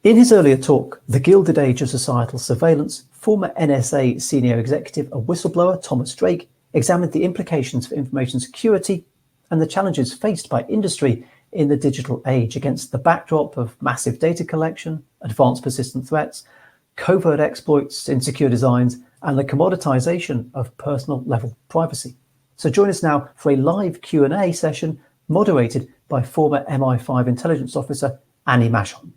In his earlier talk, The Gilded Age of Societal Surveillance, former NSA senior executive and whistleblower Thomas Drake examined the implications for information security and the challenges faced by industry in the digital age against the backdrop of massive data collection, advanced persistent threats, covert exploits, insecure designs, and the commoditization of personal level privacy. So join us now for a live Q&A session moderated by former MI5 intelligence officer Annie Machon.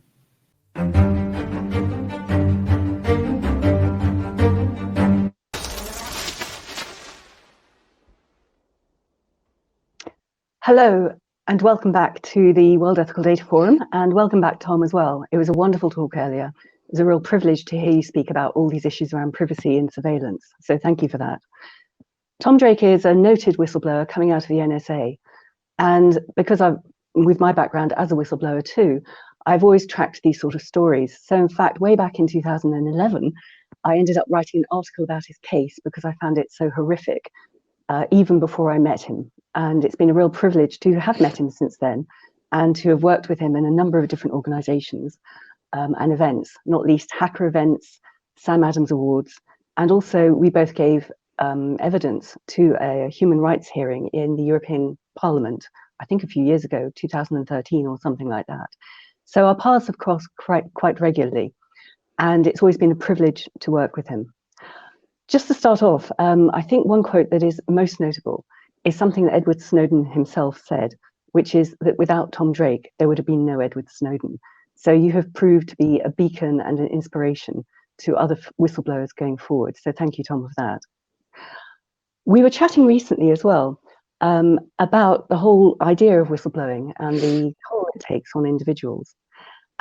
Hello, and welcome back to the World Ethical Data Forum, and welcome back, Tom, as well. It was a wonderful talk earlier. It was a real privilege to hear you speak about all these issues around privacy and surveillance, so thank you for that. Tom Drake is a noted whistleblower coming out of the NSA, and because with my background as a whistleblower too, I've always tracked these sort of stories. So in fact, way back in 2011, I ended up writing an article about his case because I found it so horrific, even before I met him. And it's been a real privilege to have met him since then and to have worked with him in a number of different organizations and events, not least hacker events, Sam Adams Awards, and also we both gave evidence to a human rights hearing in the European Parliament, I think a few years ago, 2013 or something like that. So our paths have crossed quite regularly, and it's always been a privilege to work with him. Just to start off, I think one quote that is most notable is something that Edward Snowden himself said, which is that without Tom Drake, there would have been no Edward Snowden. So you have proved to be a beacon and an inspiration to other whistleblowers going forward. So thank you, Tom, for that. We were chatting recently as well about the whole idea of whistleblowing and the toll it takes on individuals.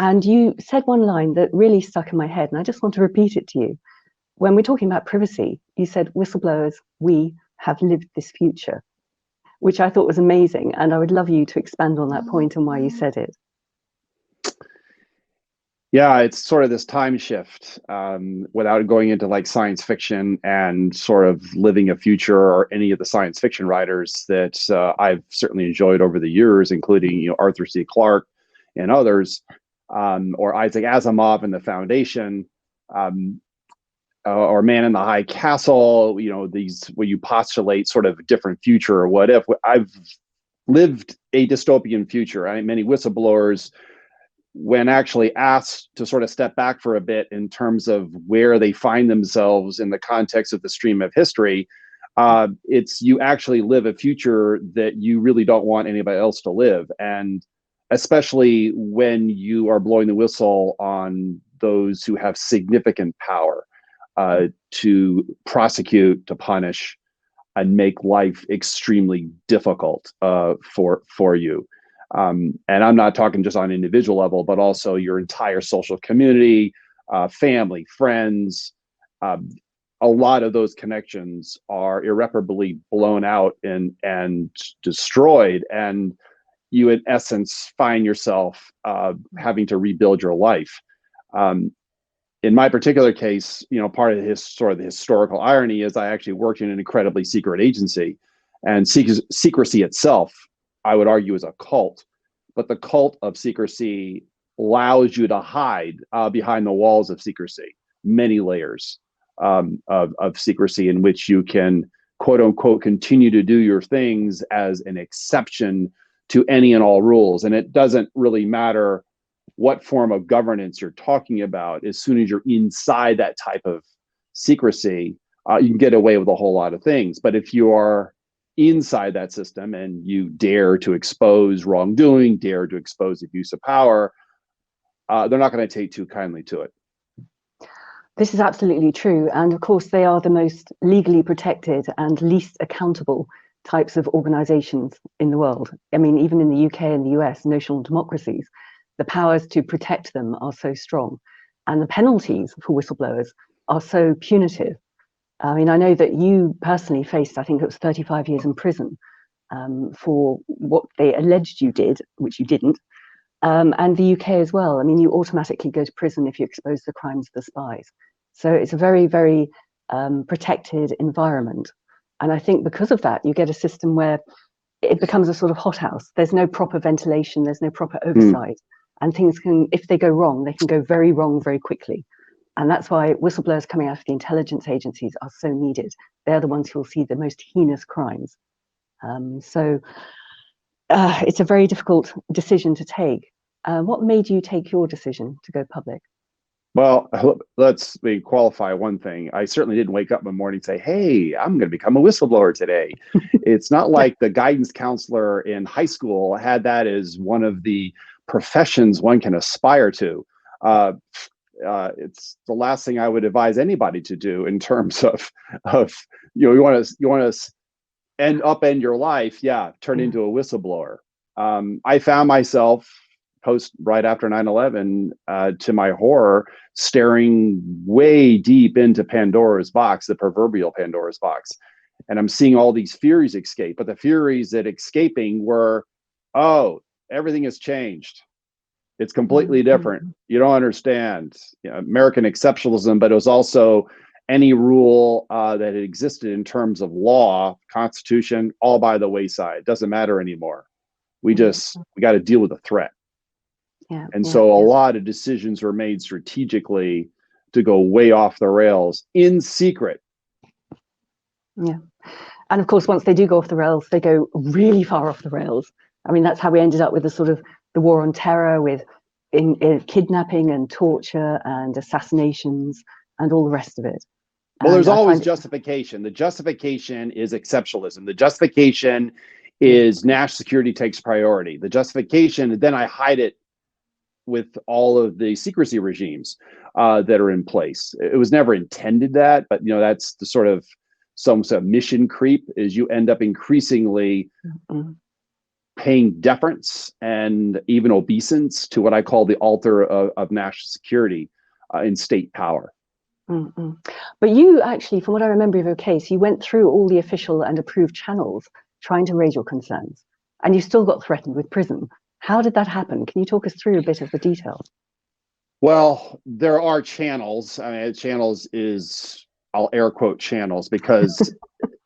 And you said one line that really stuck in my head, and I just want to repeat it to you. When we're talking about privacy, you said, whistleblowers, we have lived this future, which I thought was amazing. And I would love you to expand on that point and why you said it. Yeah, it's sort of this time shift without going into like science fiction and sort of living a future or any of the science fiction writers that I've certainly enjoyed over the years, including Arthur C. Clarke and others, or Isaac Asimov and the Foundation, or Man in the High Castle. These where you postulate sort of a different future or what if. I've lived a dystopian future. Many whistleblowers, when actually asked to sort of step back for a bit in terms of where they find themselves in the context of the stream of history, it's you actually live a future that you really don't want anybody else to live. And especially when you are blowing the whistle on those who have significant power to prosecute, to punish, and make life extremely difficult for you. And I'm not talking just on an individual level, but also your entire social community, family, friends. A lot of those connections are irreparably blown out and destroyed. And you, in essence, find yourself having to rebuild your life. In my particular case, part of the historical irony is I actually worked in an incredibly secret agency, and secrecy itself, I would argue, is a cult. But the cult of secrecy allows you to hide behind the walls of secrecy, many layers of secrecy in which you can, quote unquote, continue to do your things as an exception to any and all rules. And it doesn't really matter what form of governance you're talking about. As soon as you're inside that type of secrecy, you can get away with a whole lot of things. But if you are inside that system and you dare to expose wrongdoing, dare to expose abuse of power, they're not going to take too kindly to it. This is absolutely true. And of course, they are the most legally protected and least accountable types of organizations in the world. Even in the UK and the US, notional democracies, the powers to protect them are so strong. And the penalties for whistleblowers are so punitive. I know that you personally faced, I think it was 35 years in prison for what they alleged you did, which you didn't, and the UK as well. You automatically go to prison if you expose the crimes of the spies. So it's a very, very protected environment. And I think because of that, you get a system where it becomes a sort of hothouse. There's no proper ventilation, there's no proper oversight. And things can, if they go wrong, they can go very wrong very quickly. And that's why whistleblowers coming out of the intelligence agencies are so needed. They're the ones who will see the most heinous crimes. So it's a very difficult decision to take. What made you take your decision to go public? Well, let's qualify one thing. I certainly didn't wake up one morning and say, hey, I'm going to become a whistleblower today. It's not like the guidance counselor in high school had that as one of the professions one can aspire to. It's the last thing I would advise anybody to do in terms of you want to upend your life. Yeah, turn into a whistleblower. I found myself right after 9/11, to my horror, staring way deep into Pandora's box, the proverbial Pandora's box. And I'm seeing all these theories escape, but the theories that escaping were, oh, everything has changed. It's completely different. You don't understand. American exceptionalism, but it was also any rule that had existed in terms of law, Constitution, all by the wayside. It doesn't matter anymore. We got to deal with the threat. So a lot of decisions were made strategically to go way off the rails in secret. Yeah. And of course, once they do go off the rails, they go really far off the rails. I mean, that's how we ended up with the war on terror, with kidnapping and torture and assassinations and all the rest of it. Well, there's always justification. The justification is exceptionalism. The justification is national security takes priority. The justification, and then I hide it with all of the secrecy regimes that are in place. It was never intended that, but that's the sort of mission creep, is you end up increasingly paying deference and even obeisance to what I call the altar of national security in state power. But you actually, from what I remember of your case, you went through all the official and approved channels trying to raise your concerns, and you still got threatened with prison. How did that happen? Can you talk us through a bit of the details? Well, there are channels. I mean, channels is, I'll air quote channels, because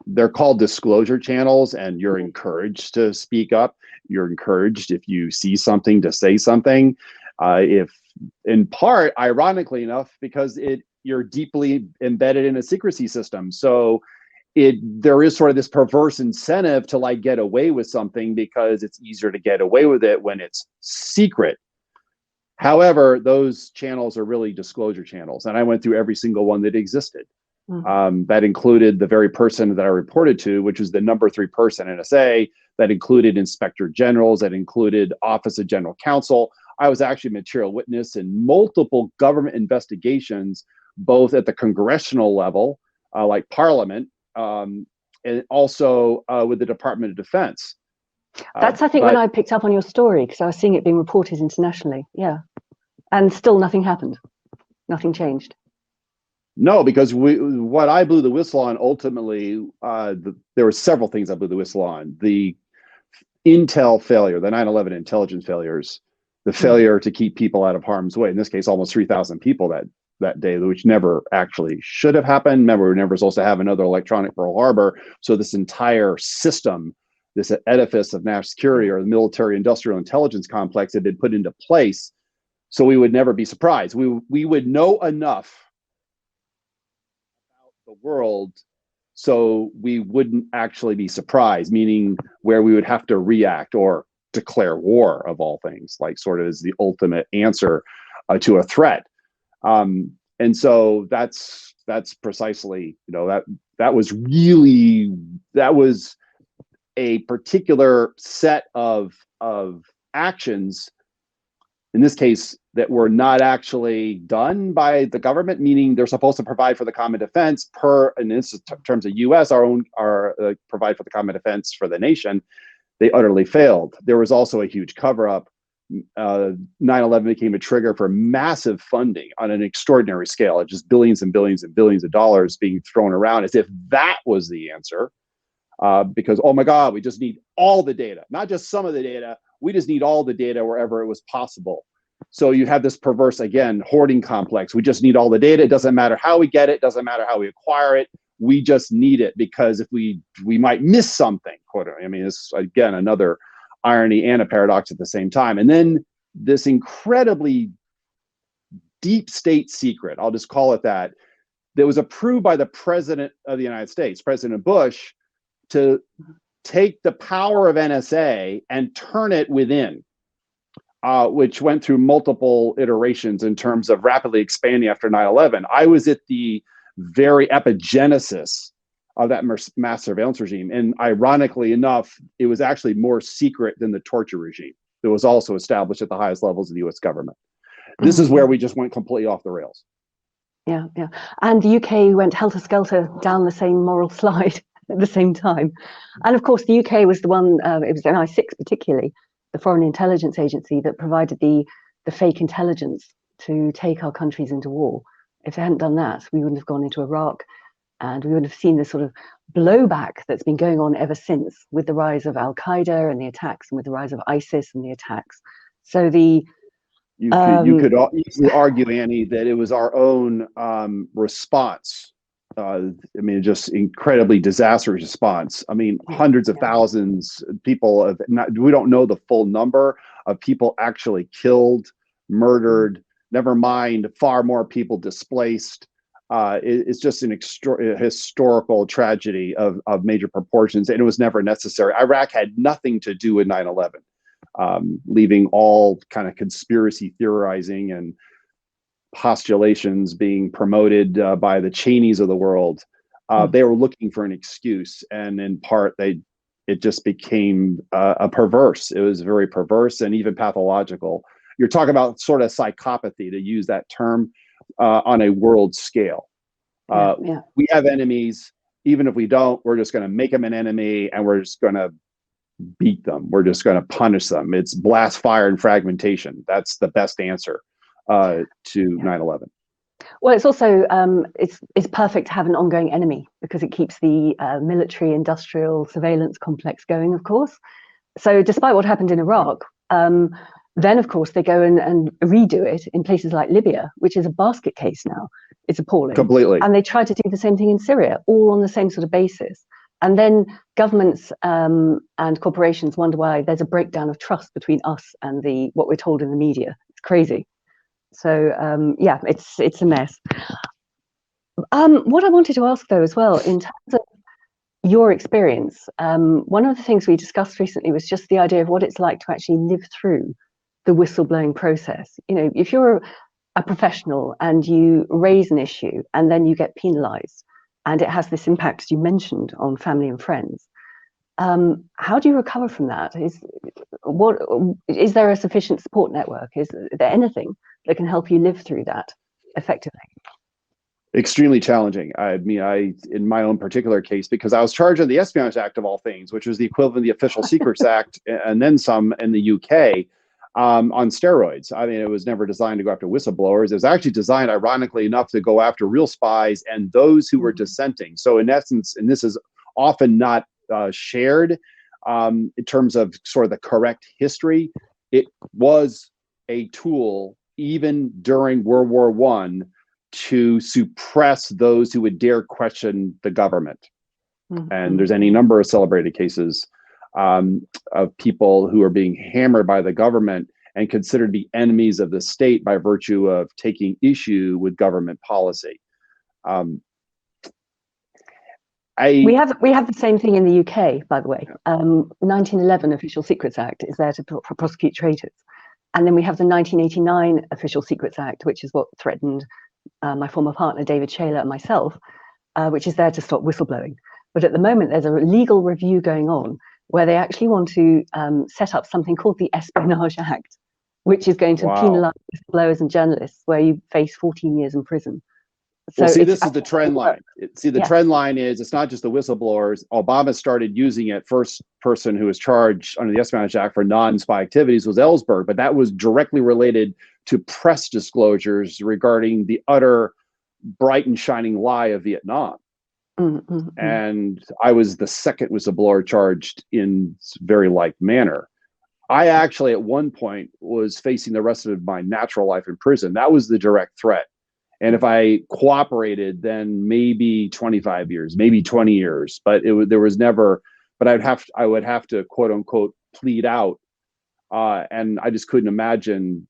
they're called disclosure channels, and you're encouraged to speak up. You're encouraged, if you see something, to say something. If in part, ironically enough, because you're deeply embedded in a secrecy system. So there is sort of this perverse incentive to get away with something, because it's easier to get away with it when it's secret. However, those channels are really disclosure channels, and I went through every single one that existed. That included the very person that I reported to, which was the number 3 person in NSA. That included inspector generals. That included Office of General Counsel. I was actually a material witness in multiple government investigations, both at the congressional level, like Parliament, and also with the Department of Defense. That's, I think, when I picked up on your story, because I was seeing it being reported internationally. Yeah. And still nothing happened. Nothing changed. No, because what I blew the whistle on ultimately, there were several things I blew the whistle on. The intel failure, the 9/11 intelligence failures, the failure to keep people out of harm's way. In this case, almost 3,000 people that day, which never actually should have happened. Remember, we were never supposed to have another electronic Pearl Harbor. So this entire system, this edifice of national security, or the military industrial intelligence complex, had been put into place so we would never be surprised. We would know enough about the world so we wouldn't actually be surprised, meaning where we would have to react or declare war, of all things, sort of is the ultimate answer to a threat. And so that's precisely, that was a particular set of actions, in this case, that were not actually done by the government, meaning they're supposed to provide for the common defense in terms of US, provide for the common defense for the nation. They utterly failed. There was also a huge cover-up. 9/11 became a trigger for massive funding on an extraordinary scale, just billions and billions and billions of dollars being thrown around as if that was the answer. Because, oh my God, we just need all the data, not just some of the data. We just need all the data wherever it was possible. So you have this perverse, again, hoarding complex. We just need all the data. It doesn't matter how we get it. Doesn't matter how we acquire it. We just need it, because if we might miss something. I mean, it's, again, another irony and a paradox at the same time. And then this incredibly deep state secret, I'll just call it that was approved by the President of the United States, President Bush, to take the power of NSA and turn it within, which went through multiple iterations in terms of rapidly expanding after 9/11. I was at the very epigenesis of that mass surveillance regime. And ironically enough, it was actually more secret than the torture regime that was also established at the highest levels of the US government. This is where we just went completely off the rails. Yeah, yeah. And the UK went helter-skelter down the same moral slide at the same time. And of course, the UK was the one, it was MI6 particularly, the Foreign Intelligence Agency, that provided the fake intelligence to take our countries into war. If they hadn't done that, we wouldn't have gone into Iraq, and we would have seen this sort of blowback that's been going on ever since, with the rise of Al-Qaeda and the attacks, and with the rise of ISIS and the attacks. So you could easily argue, Annie, that it was our own response. I mean, just incredibly disastrous response. I mean, hundreds of thousands of people have we don't know the full number of people actually killed, murdered, never mind far more people displaced. It's just an historical tragedy of major proportions, and it was never necessary. Iraq had nothing to do with 9/11, leaving all kind of conspiracy theorizing and postulations being promoted by the Cheneys of the world. They were looking for an excuse, and in part, it just became a perverse. It was very perverse and even pathological. You're talking about sort of psychopathy, to use that term, on a world scale. We have enemies. Even if we don't, we're just going to make them an enemy, and we're just going to beat them. We're just going to punish them. It's blast, fire, and fragmentation. That's the best answer to 9/11. Well, it's also it's perfect to have an ongoing enemy, because it keeps the military industrial surveillance complex going, of course. So despite what happened in Iraq, then of course they go and redo it in places like Libya, which is a basket case now. It's appalling. Completely. And they try to do the same thing in Syria, all on the same sort of basis. And then governments and corporations wonder why there's a breakdown of trust between us and what we're told in the media. It's crazy. So yeah, it's a mess. What I wanted to ask though as well, in terms of your experience, one of the things we discussed recently was just the idea of what it's like to actually live through the whistleblowing process. You know, if you're a professional and you raise an issue and then you get penalized, and it has this impact, as you mentioned, on family and friends, how do you recover from that? Is there a sufficient support network? Is there anything that can help you live through that effectively? Extremely challenging. I mean, in my own particular case, because I was charged under the Espionage Act of all things, which was the equivalent of the Official Secrets Act, and then some in the UK, on steroids. I mean, it was never designed to go after whistleblowers. It was actually designed, ironically enough, to go after real spies and those who were dissenting. So in essence, and this is often not shared in terms of sort of the correct history, it was a tool even during World War I to suppress those who would dare question the government. And there's any number of celebrated cases of people who are being hammered by the government and considered to be enemies of the state by virtue of taking issue with government policy. We have the same thing in the UK, by the way. 1911 Official Secrets Act is there to prosecute traitors. And then we have the 1989 Official Secrets Act, which is what threatened my former partner, David Shaler, and myself, which is there to stop whistleblowing. But at the moment, there's a legal review going on where they actually want to set up something called the Espionage Act, which is going to penalize whistleblowers and journalists, where you face 14 years in prison. So well, see, this is the trend line. Trend line is, it's not just the whistleblowers. Obama started using it. First person who was charged under the Espionage Act for non-spy activities was Ellsberg, but that was directly related to press disclosures regarding the utter bright and shining lie of Vietnam. And I was the second whistleblower charged in very like manner. I actually at one point was facing the rest of my natural life in prison. That was the direct threat. And if I cooperated, then maybe 25 years, maybe 20 years, but there was never, but I would have to quote unquote plead out and I just couldn't imagine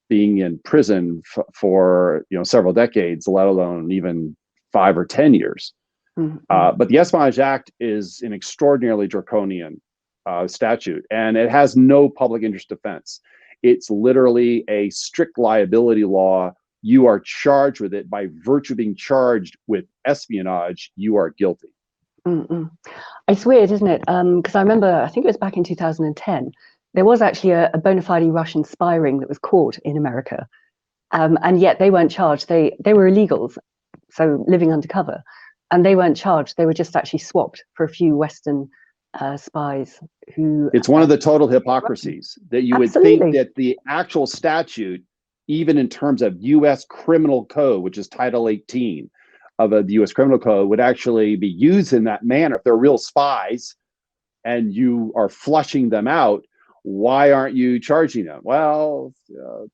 being in prison for several decades, let alone even 5 or 10 years. But the Espionage Act is an extraordinarily draconian statute, and it has no public interest defense. It's literally a strict liability law. You are charged with it. By virtue of being charged with espionage, you are guilty. It's weird, isn't it? Because I remember, I think it was back in 2010, there was actually a bona fide Russian spy ring that was caught in America, and yet they weren't charged. They were illegals, so living undercover, and they weren't charged. They were just actually swapped for a few Western spies who... It's one of the total hypocrisies that you would think that the actual statute, even in terms of U.S. criminal code, which is Title 18 of the U.S. criminal code, would actually be used in that manner. If they're real spies and you are flushing them out, why aren't you charging them? Well,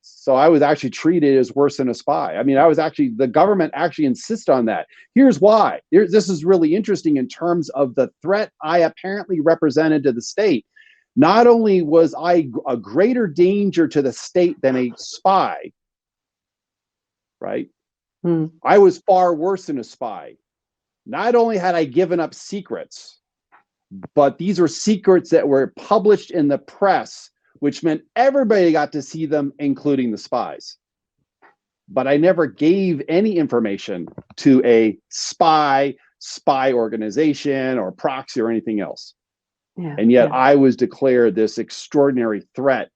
so I was actually treated as worse than a spy. I mean, the government actually insists on that. Here's why. This is really interesting in terms of the threat I apparently represented to the state. Not only was I a greater danger to the state than a spy, right? I was far worse than a spy. Not only had I given up secrets, but these were secrets that were published in the press, which meant everybody got to see them, including the spies. But I never gave any information to a spy organization or proxy or anything else. And yet I was declared this extraordinary threat.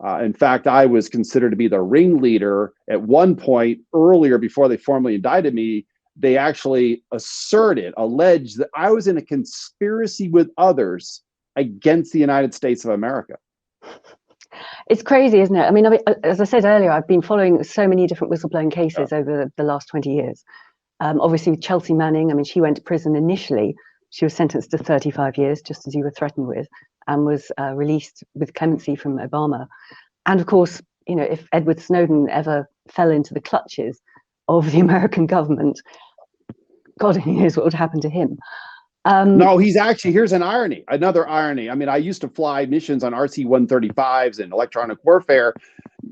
In fact, I was considered to be the ringleader at one point earlier before they formally indicted me. They actually alleged that I was in a conspiracy with others against the United States of America. It's crazy, isn't it? I mean, as I said earlier, I've been following so many different whistleblowing cases over the last 20 years. Obviously, Chelsea Manning, I mean, she went to prison initially. She was sentenced to 35 years, just as you were threatened with, and was released with clemency from Obama. And of course, if Edward Snowden ever fell into the clutches of the American government, God only knows what would happen to him. No, here's another irony. I mean, I used to fly missions on RC-135s and electronic warfare,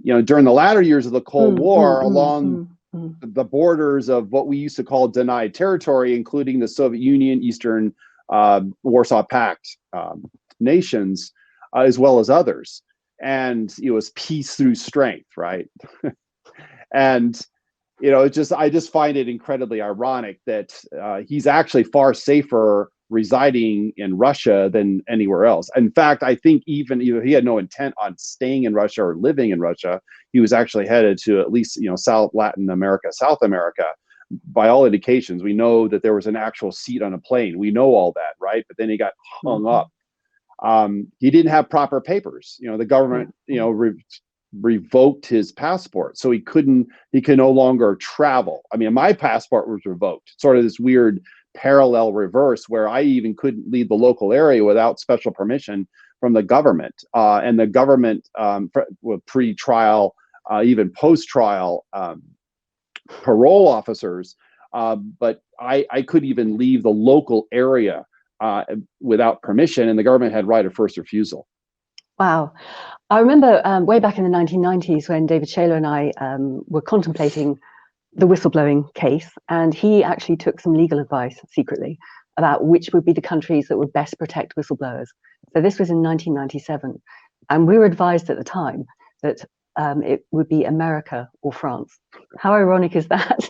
during the latter years of the Cold War along the borders of what we used to call denied territory, including the Soviet Union, Eastern Warsaw Pact nations, as well as others. And it was peace through strength, right? And I just find it incredibly ironic that he's actually far safer residing in Russia than anywhere else. In fact, I think even he had no intent on staying in Russia or living in Russia. He was actually headed to at least South Latin America, South America. By all indications, we know that there was an actual seat on a plane. We know all that, right? But then he got hung up. He didn't have proper papers. The government, revoked his passport, so he could no longer travel. I mean, my passport was revoked. Sort of this weird parallel reverse where I even couldn't leave the local area without special permission from the government. And the government, with pre-trial, even post-trial parole officers, but I couldn't even leave the local area without permission, and the government had right of first refusal. Wow. I remember way back in the 1990s when David Shaler and I were contemplating the whistleblowing case, and he actually took some legal advice secretly about which would be the countries that would best protect whistleblowers. So this was in 1997, and we were advised at the time that it would be America or France. How ironic is that?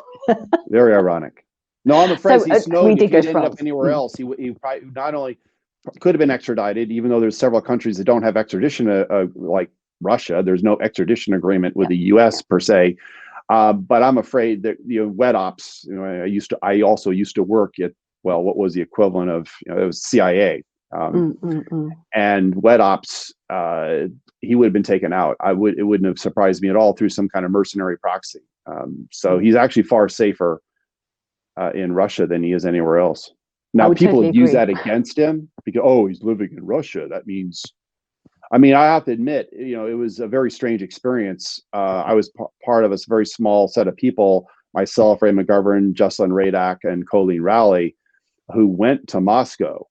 Very ironic. No, I'm afraid Snowden, if he ended up anywhere else, he probably not only could have been extradited, even though there's several countries that don't have extradition, like Russia. There's no extradition agreement with the U.S. per se. But I'm afraid that WEDOPs. I also used to work at what was the equivalent of it was CIA, and WEDOPs. He would have been taken out. It wouldn't have surprised me at all through some kind of mercenary proxy. So he's actually far safer in Russia than he is anywhere else. Now, people totally use that against him because, he's living in Russia. That means, I have to admit, it was a very strange experience. I was part of a very small set of people, myself, Ray McGovern, Jocelyn Radak, and Colleen Rowley, who went to Moscow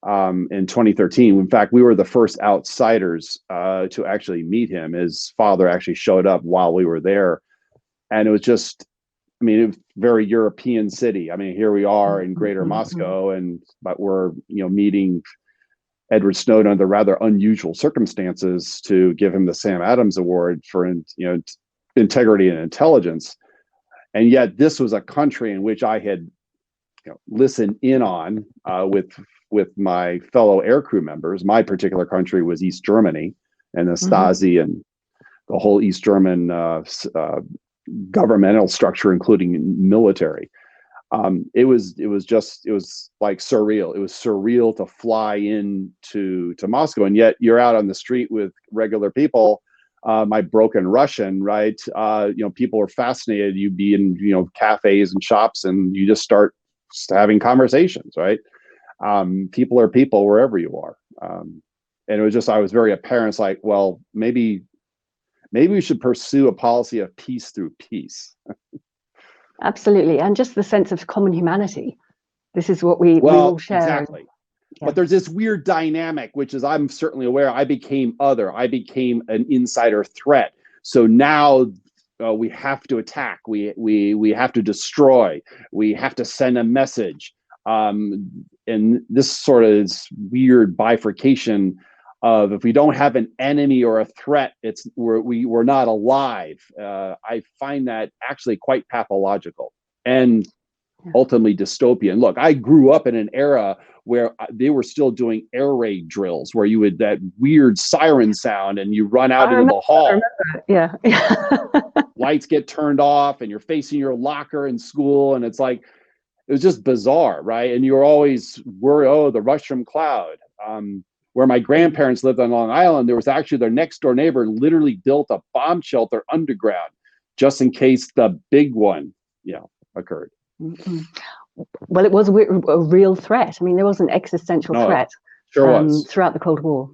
in 2013. In fact, we were the first outsiders to actually meet him. His father actually showed up while we were there. And it was just, I mean, it was very European city. I mean, here we are in greater Moscow, but we're, meeting Edward Snowden under rather unusual circumstances to give him the Sam Adams Award for, integrity and intelligence. And yet this was a country in which I had listened in on with my fellow aircrew members. My particular country was East Germany, and the Stasi and the whole East German governmental structure, including military. It was like surreal. It was surreal to fly to Moscow, and yet you're out on the street with regular people. My broken Russian, right? People are fascinated. You'd be in, cafes and shops, and you just start having conversations, right? People are people wherever you are. And it was just, I was very apparent. It's like, well, maybe we should pursue a policy of peace through peace. Absolutely. And just the sense of common humanity. This is what we all share. Exactly. Yeah. But there's this weird dynamic, which is, I'm certainly aware, I became other. I became an insider threat. So now we have to attack. We have to destroy. We have to send a message. And this sort of is weird bifurcation of, if we don't have an enemy or a threat, we're not alive. I find that actually quite pathological and ultimately dystopian. Look, I grew up in an era where they were still doing air raid drills, where you would, that weird siren sound and you run out into the hall. Yeah. Lights get turned off and you're facing your locker in school. And it's like, it was just bizarre, right? And you're always worried, oh, the rush from cloud. Where my grandparents lived on Long Island, there was actually their next door neighbor literally built a bomb shelter underground just in case the big one, occurred. Well, it was a real threat. I mean, there was an existential threat. Sure was. Throughout the Cold War.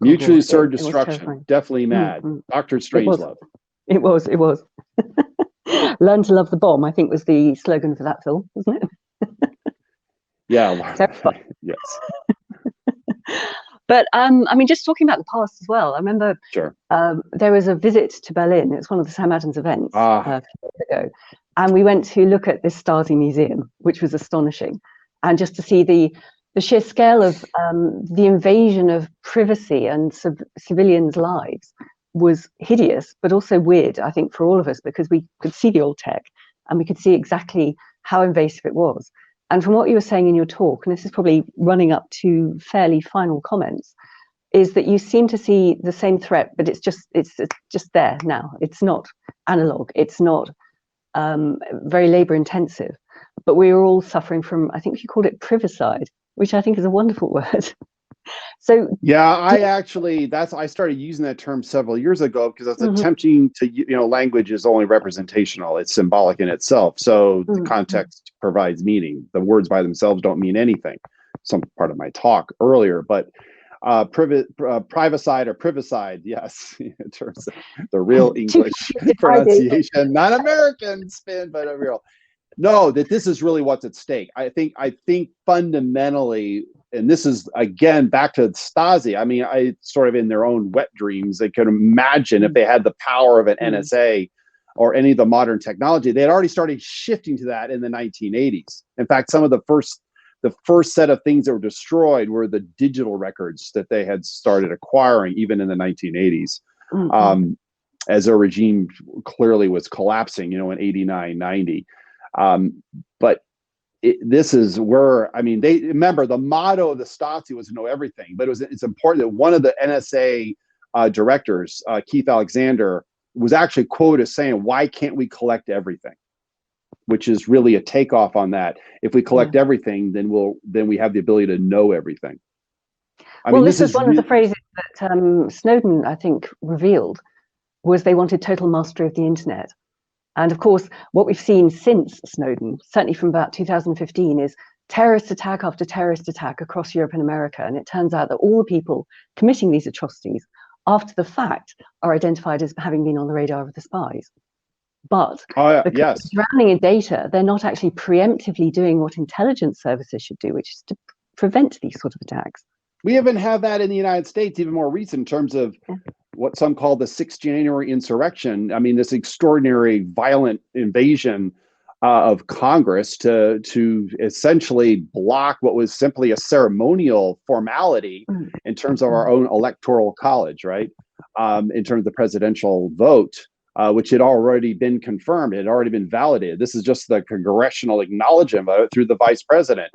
Mutually assured destruction. Definitely mad. Dr. Strangelove. It was. Learn to love the bomb, I think, was the slogan for that film, wasn't it? Yeah. Yes. But I mean, just talking about the past as well, I remember there was a visit to Berlin. It's one of the Sam Adams events a few years ago. And we went to look at this Stasi museum, which was astonishing. And just to see the sheer scale of the invasion of privacy and civilians' lives was hideous, but also weird, I think, for all of us, because we could see the old tech and we could see exactly how invasive it was. And from what you were saying in your talk, and this is probably running up to fairly final comments, is that you seem to see the same threat, but it's just there now. It's not analog. It's not very labor intensive, but we are all suffering from, I think you called it privicide, which I think is a wonderful word. So yeah, I started using that term several years ago because it's attempting to, language is only representational. It's symbolic in itself. So the context provides meaning. The words by themselves don't mean anything. Some part of my talk earlier, but privicide or privicide, yes, in terms of the real English pronunciation, not American spin, but a real. No, that this is really what's at stake. I think fundamentally, and this is again back to Stasi. I mean, I sort of in their own wet dreams, they could imagine if they had the power of an NSA or any of the modern technology, they had already started shifting to that in the 1980s. In fact, some of the first set of things that were destroyed were the digital records that they had started acquiring even in the 1980s. As their regime clearly was collapsing, in 89, 90. But this is where, I mean, they remember the motto of the Stasi was to know everything, but it's important that one of the NSA directors, Keith Alexander, was actually quoted as saying, "Why can't we collect everything?" Which is really a takeoff on that. If we collect everything, then we have the ability to know everything. I mean, this is one of the phrases that Snowden, I think, revealed, was they wanted total mastery of the internet. And of course, what we've seen since Snowden, certainly from about 2015, is terrorist attack after terrorist attack across Europe and America. And it turns out that all the people committing these atrocities after the fact are identified as having been on the radar of the spies. But because of surrounding in data, they're not actually preemptively doing what intelligence services should do, which is to prevent these sort of attacks. We even have that in the United States, even more recent, in terms of what some call the 6th January insurrection. I mean, this extraordinary violent invasion of Congress to essentially block what was simply a ceremonial formality in terms of our own electoral college, right? In terms of the presidential vote, which had already been confirmed, it had already been validated. This is just the congressional acknowledgement of it through the vice president.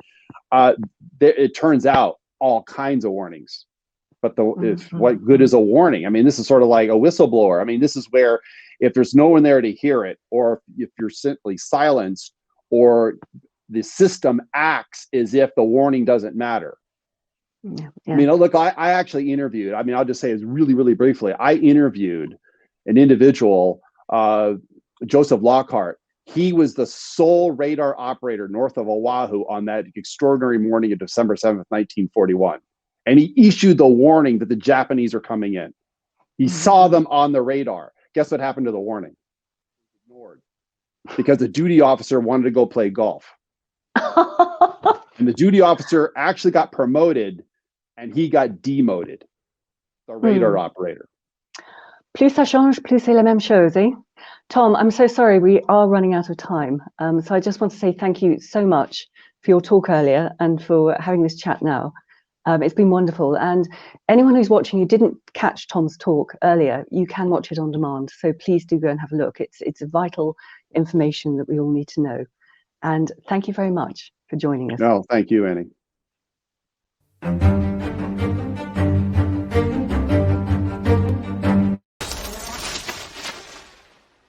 It turns out all kinds of warnings. But what good is a warning? I mean, this is sort of like a whistleblower. I mean, this is where if there's no one there to hear it, or if you're simply silenced, or the system acts as if the warning doesn't matter. Yeah. I mean, look, I actually interviewed, I mean, I'll just say it really, really briefly. I interviewed an individual, Joseph Lockhart. He was the sole radar operator north of Oahu on that extraordinary morning of December 7th, 1941. And he issued the warning that the Japanese are coming in. He saw them on the radar. Guess what happened to the warning? Ignored. Because the duty officer wanted to go play golf. And the duty officer actually got promoted and he got demoted. The radar operator. Plus ça change, plus c'est la même chose, eh? Tom, I'm so sorry, we are running out of time. So I just want to say thank you so much for your talk earlier and for having this chat now. It's been wonderful. And anyone who's watching who didn't catch Tom's talk earlier, you can watch it on demand. So please do go and have a look. It's vital information that we all need to know. And thank you very much for joining us. No, thank you, Annie.